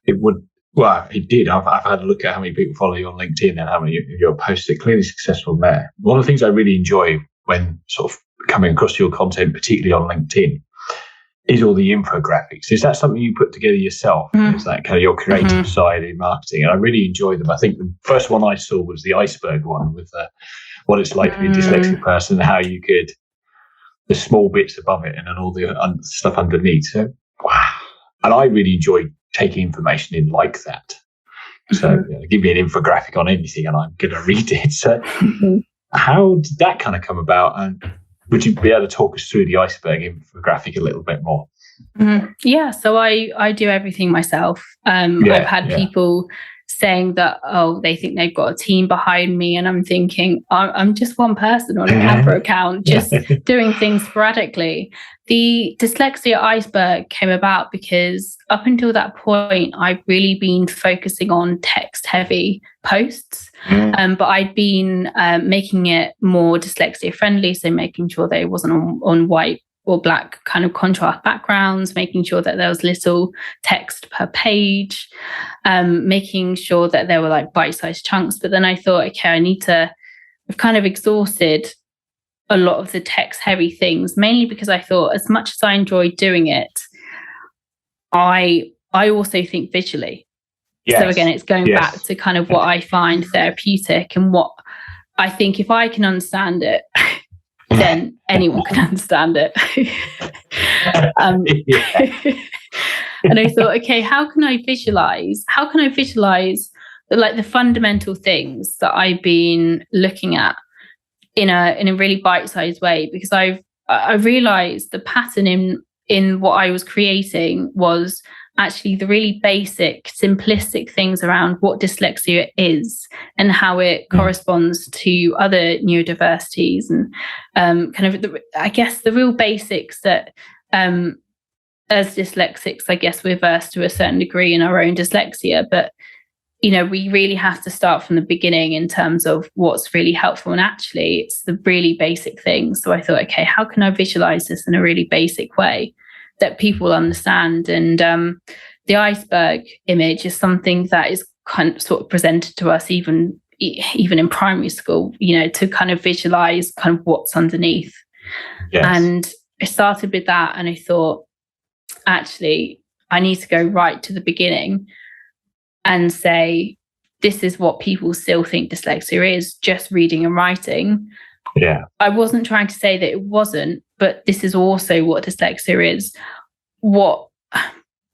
it would. Well, it did. I've had a look at how many people follow you on LinkedIn and how many of your posts are clearly successful there. One of the things I really enjoy when sort of coming across your content, particularly on LinkedIn, is all the infographics. Is that something you put together yourself? Is that kind of your creative side in marketing? And I really enjoy them. I think the first one I saw was the iceberg one with what it's like to be a dyslexic person, and how you could, the small bits above it and then all the stuff underneath. So, wow. And I really enjoy taking information in like that. So give me an infographic on anything and I'm going to read it. So how did that kind of come about? And would you be able to talk us through the iceberg infographic a little bit more? Yeah, so I do everything myself. I've had people saying that, they think they've got a team behind me, and I'm thinking, I'm just one person on a Canva account, just doing things sporadically. The dyslexia iceberg came about because up until that point, I'd really been focusing on text-heavy posts, but I'd been making it more dyslexia friendly, so making sure that it wasn't on white or black kind of contrast backgrounds, making sure that there was little text per page, making sure that there were like bite-sized chunks. But then I thought, okay, I've kind of exhausted a lot of the text-heavy things, mainly because I thought, as much as I enjoyed doing it, I also think visually. Yes. So again, it's going back to kind of what I find therapeutic and what I think if I can understand it, then anyone can understand it. And I thought, okay, how can I visualize like the fundamental things that I've been looking at in a really bite-sized way? Because I realized the pattern in what I was creating was actually the really basic, simplistic things around what dyslexia is and how it corresponds to other neurodiversities, and kind of the real basics that as dyslexics, I guess we're versed to a certain degree in our own dyslexia, but we really have to start from the beginning in terms of what's really helpful. And actually, it's the really basic things. So I thought, okay, how can I visualize this in a really basic way that people understand? And the iceberg image is something that is kind of sort of presented to us even in primary school, to kind of visualize kind of what's underneath. Yes. And I started with that, and I thought, actually, I need to go right to the beginning and say, this is what people still think dyslexia is, just reading and writing. Yeah. I wasn't trying to say that it wasn't, but this is also what dyslexia is. What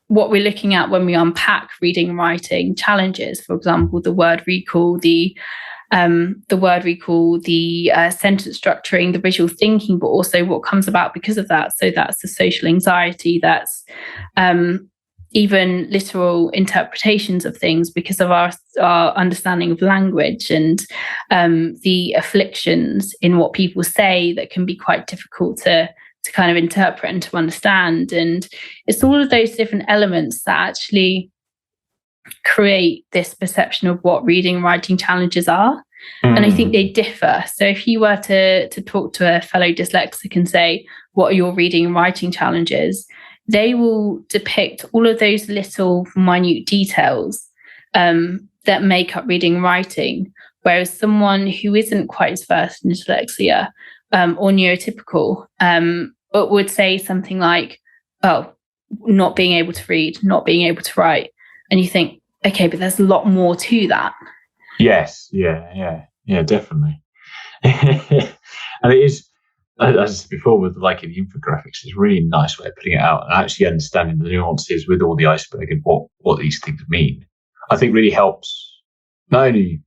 we're looking at when we unpack reading and writing challenges, for example, the word recall, the sentence structuring, the visual thinking, but also what comes about because of that. So that's the social anxiety, that's even literal interpretations of things because of our understanding of language, and the afflictions in what people say that can be quite difficult to kind of interpret and to understand. And it's all of those different elements that actually create this perception of what reading and writing challenges are. And I think they differ. So if you were to talk to a fellow dyslexic and say, what are your reading and writing challenges? they will depict all of those little minute details that make up reading and writing. Whereas someone who isn't quite as versed in dyslexia or neurotypical would say something like, oh, not being able to read, not being able to write. And you think, okay, but there's a lot more to that. Yes, yeah, definitely. And it is, as I said before, with like in the infographics, it's a really nice way of putting it out and actually understanding the nuances with all the iceberg and what these things mean. I think really helps not only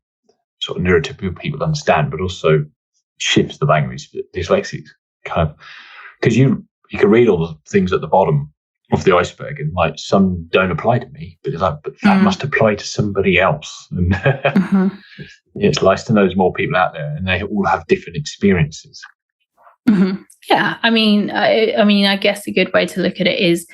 sort of neurotypical people understand, but also shifts the language that dyslexics kind of, because you can read all the things at the bottom of the iceberg and like some don't apply to me, but it's like, but that must apply to somebody else. And it's nice to know there's more people out there and they all have different experiences. Yeah, I mean, I guess a good way to look at it is,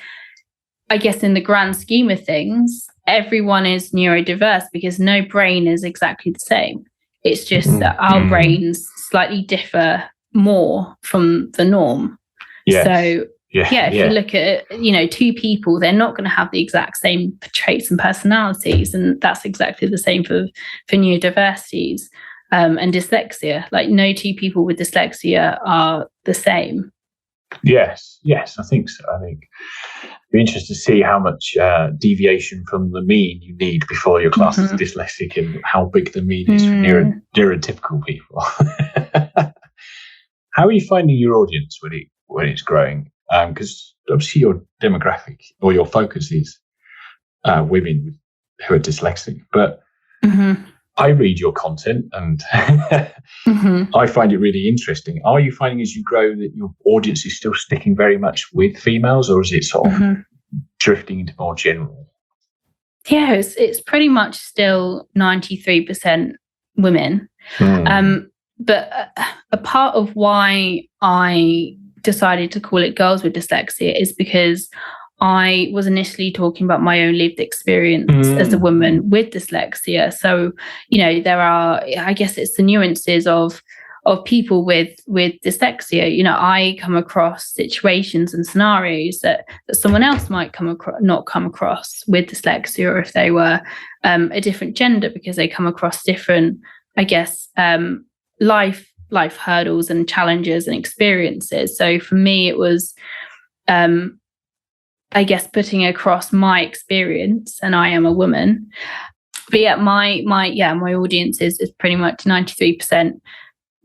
I guess in the grand scheme of things, everyone is neurodiverse because no brain is exactly the same. It's just that our brains slightly differ more from the norm. Yes. So if you look at, two people, they're not going to have the exact same traits and personalities. And that's exactly the same for neurodiversities and dyslexia. Like no two people with dyslexia are the same. Yes, I think so. I think it'd be interesting to see how much deviation from the mean you need before you're classed as dyslexic and how big the mean is for neurotypical people. How are you finding your audience when it's growing? Because obviously your demographic or your focus is women who are dyslexic, but I read your content and I find it really interesting. Are you finding as you grow that your audience is still sticking very much with females, or is it sort of drifting into more general? Yeah, it's pretty much still 93% women. But a part of why I decided to call it Girls with Dyslexia is because I was initially talking about my own lived experience as a woman with dyslexia. So, there are, I guess it's the nuances of people with dyslexia. I come across situations and scenarios that someone else might not come across with dyslexia, or if they were a different gender, because they come across different, I guess, life hurdles and challenges and experiences. So for me, it was, I guess, putting across my experience, and I am a woman. But yeah, my audience is pretty much 93%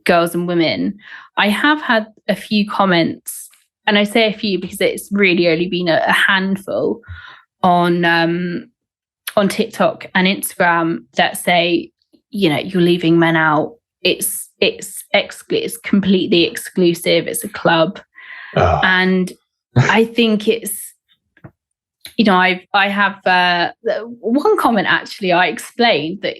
girls and women. I have had a few comments, and I say a few because it's really only been a handful on TikTok and Instagram that say, you're leaving men out. It's completely exclusive. It's a club. And I think it's, I have one comment actually I explained that,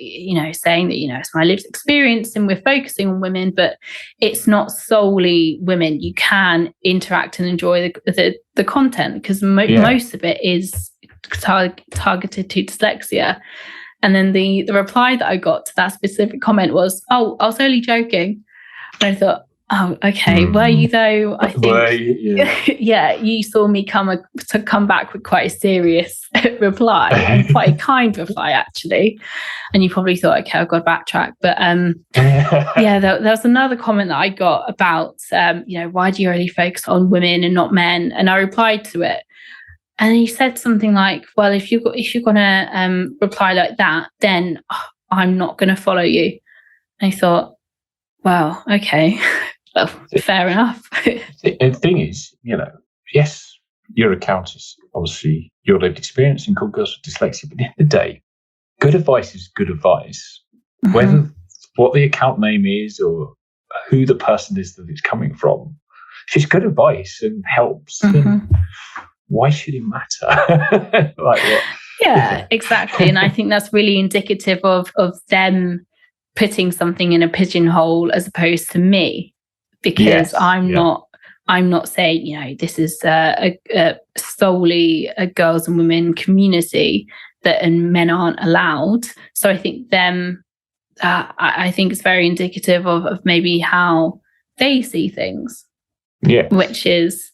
saying that, it's my lived experience and we're focusing on women, but it's not solely women. You can interact and enjoy the content because most of it is targeted to dyslexia. And then the reply that I got to that specific comment was, "Oh, I was only joking." And I thought, oh, okay. Were you though? I think, you saw me come back with quite a serious reply, and quite a kind reply actually. And you probably thought, okay, I've got to backtrack. But there was another comment that I got about, why do you only focus on women and not men? And I replied to it. And he said something like, well, if you're going to reply like that, then I'm not going to follow you. And I thought, wow, okay, well, fair enough. The thing is, yes, your account is obviously your lived experience and called Girls with Dyslexia, but at the end of the day, good advice is good advice. Whether what the account name is or who the person is that it's coming from, if it's good advice and helps, then why should it matter? Like what? Yeah, exactly. And I think that's really indicative of them putting something in a pigeonhole as opposed to me, because I'm not saying, this is solely a girls and women community and men aren't allowed. So I think I think it's very indicative of maybe how they see things. Yeah. Which is,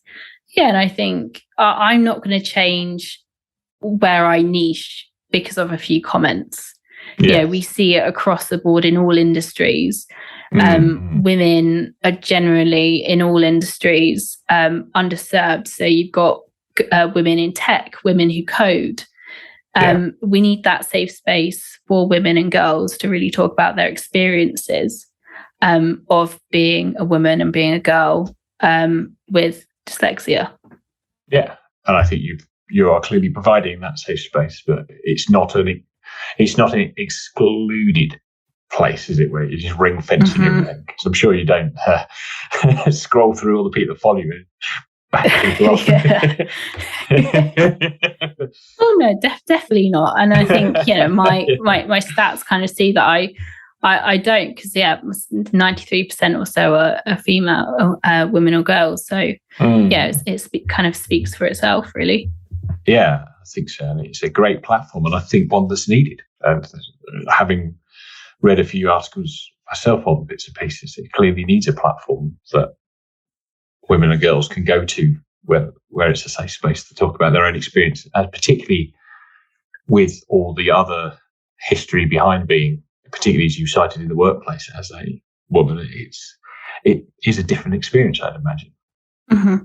Yeah, and I think I'm not going to change where I niche because of a few comments. Yes. We see it across the board in all industries. Women are generally in all industries underserved. So you've got women in tech, women who code. We need that safe space for women and girls to really talk about their experiences of being a woman and being a girl with dyslexia. Yeah, and I think you are clearly providing that safe space, but it's not an excluded place, is it, where you're just ring fencing in there? Because I'm sure you don't scroll through all the people that follow you and back people off. Oh no, definitely not. And I think my stats kind of see that I don't, because 93% or so are female women or girls. So it kind of speaks for itself, really. Yeah, I think so. And it's a great platform, and I think one that's needed. Having read a few articles myself on bits and pieces, it clearly needs a platform that women and girls can go to where it's a safe space to talk about their own experience, and particularly with all the other history behind being, particularly as you cited in the workplace as a woman, it is a different experience, I'd imagine. Mm-hmm.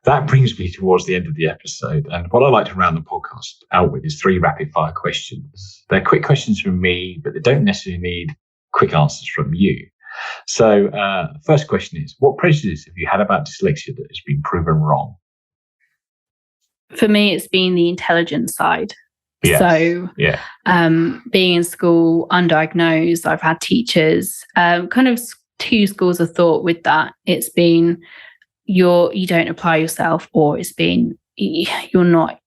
That brings me towards the end of the episode. And what I like to round the podcast out with is 3 rapid fire questions. They're quick questions from me, but they don't necessarily need quick answers from you. So first question is, what prejudice have you had about dyslexia that has been proven wrong? For me, it's been the intelligence side. Yes. So being in school undiagnosed, I've had teachers, kind of 2 schools of thought with that. It's been you don't apply yourself, or it's been you're not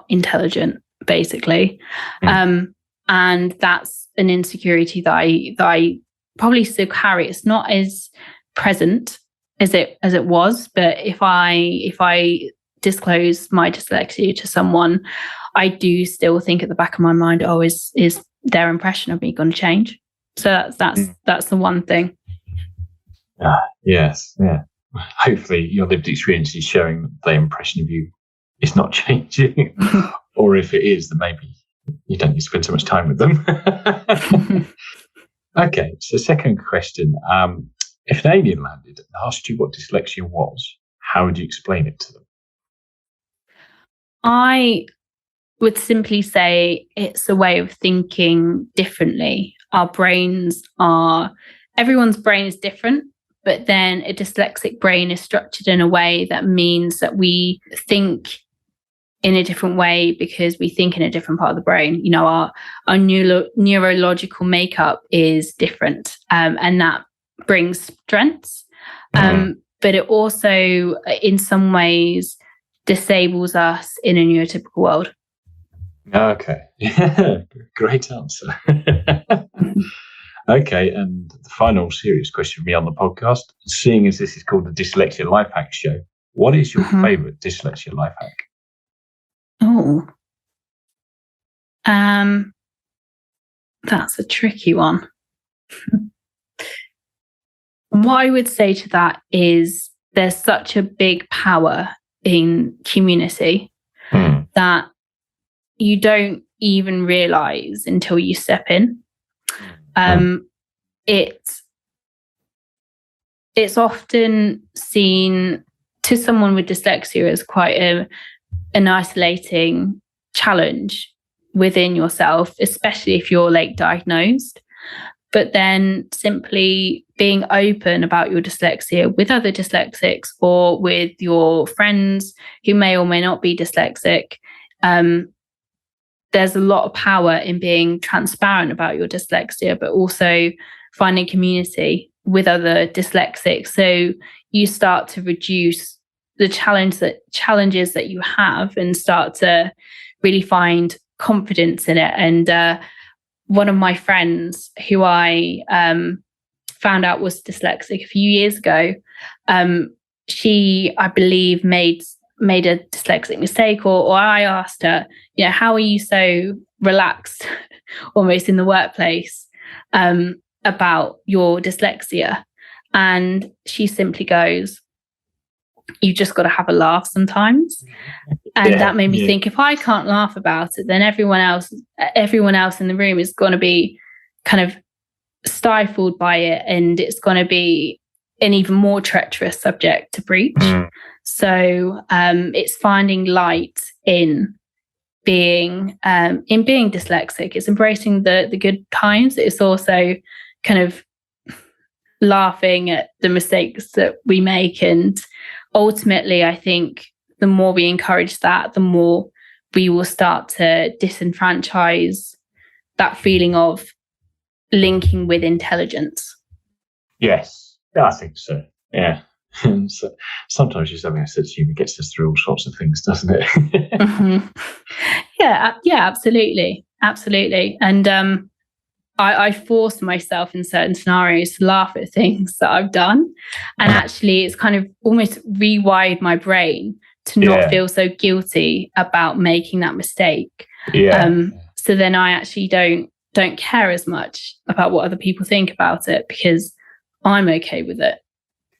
intelligent, basically. And that's an insecurity that I probably still carry. It's not as present as it was, but if I disclose my dyslexia to someone, I do still think at the back of my mind, is their impression of me going to change? So that's the one thing. Yes, yeah. Hopefully your lived experience is showing that the impression of you is not changing. Or if it is, then maybe you don't need to spend so much time with them. Okay, so second question. If an alien landed and asked you what dyslexia was, how would you explain it to them? I would simply say it's a way of thinking differently. Everyone's brain is different, but then a dyslexic brain is structured in a way that means that we think in a different way because we think in a different part of the brain. Our neurological makeup is different, and that brings strengths. But it also, in some ways, disables us in a neurotypical world. Okay. Great answer. Okay, and the final serious question for me on the podcast, seeing as this is called the Dyslexia Life Hacks Show, what is your favourite dyslexia life hack? Oh, that's a tricky one. What I would say to that is there's such a big power in community that you don't even realise until you step in. It's often seen to someone with dyslexia as quite an isolating challenge within yourself, especially if you're late diagnosed. But then simply being open about your dyslexia with other dyslexics or with your friends who may or may not be dyslexic, there's a lot of power in being transparent about your dyslexia, but also finding community with other dyslexics. So you start to reduce the challenges that you have and start to really find confidence in it. And one of my friends who I found out was dyslexic a few years ago, she, I believe, made a dyslexic mistake, or I asked her, how are you so relaxed almost in the workplace about your dyslexia? And she simply goes, you've just got to have a laugh sometimes. And that made me think, if I can't laugh about it, then everyone else in the room is going to be kind of stifled by it, and it's going to be an even more treacherous subject to breach. So it's finding light in being dyslexic. It's embracing the good times. It's also kind of laughing at the mistakes that we make. And ultimately, I think the more we encourage that, the more we will start to disenfranchise that feeling of linking with intelligence. Yes, I think so. Yeah. So sometimes just having a sense of humour gets us through all sorts of things, doesn't it? Mm-hmm. Yeah, absolutely. And I force myself in certain scenarios to laugh at things that I've done. And actually, it's kind of almost rewired my brain to not feel so guilty about making that mistake. So then I actually don't care as much about what other people think about it, because I'm okay with it.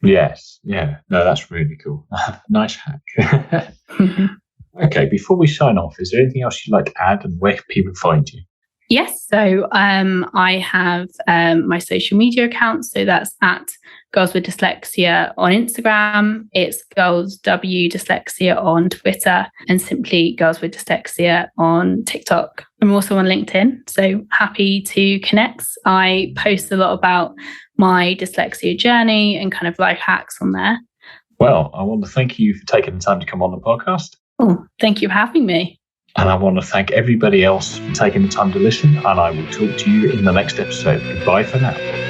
Yes. Yeah. No, that's really cool. Nice hack. Okay, before we sign off, is there anything else you'd like to add, and where can people find you? Yes. So I have my social media accounts. So that's at Girls with Dyslexia on Instagram. It's Girls W Dyslexia on Twitter, and simply Girls with Dyslexia on TikTok. I'm also on LinkedIn, so happy to connect. I post a lot about my dyslexia journey and kind of life hacks on there. Well, I want to thank you for taking the time to come on the podcast. Oh, thank you for having me. And I want to thank everybody else for taking the time to listen. And I will talk to you in the next episode. Goodbye for now.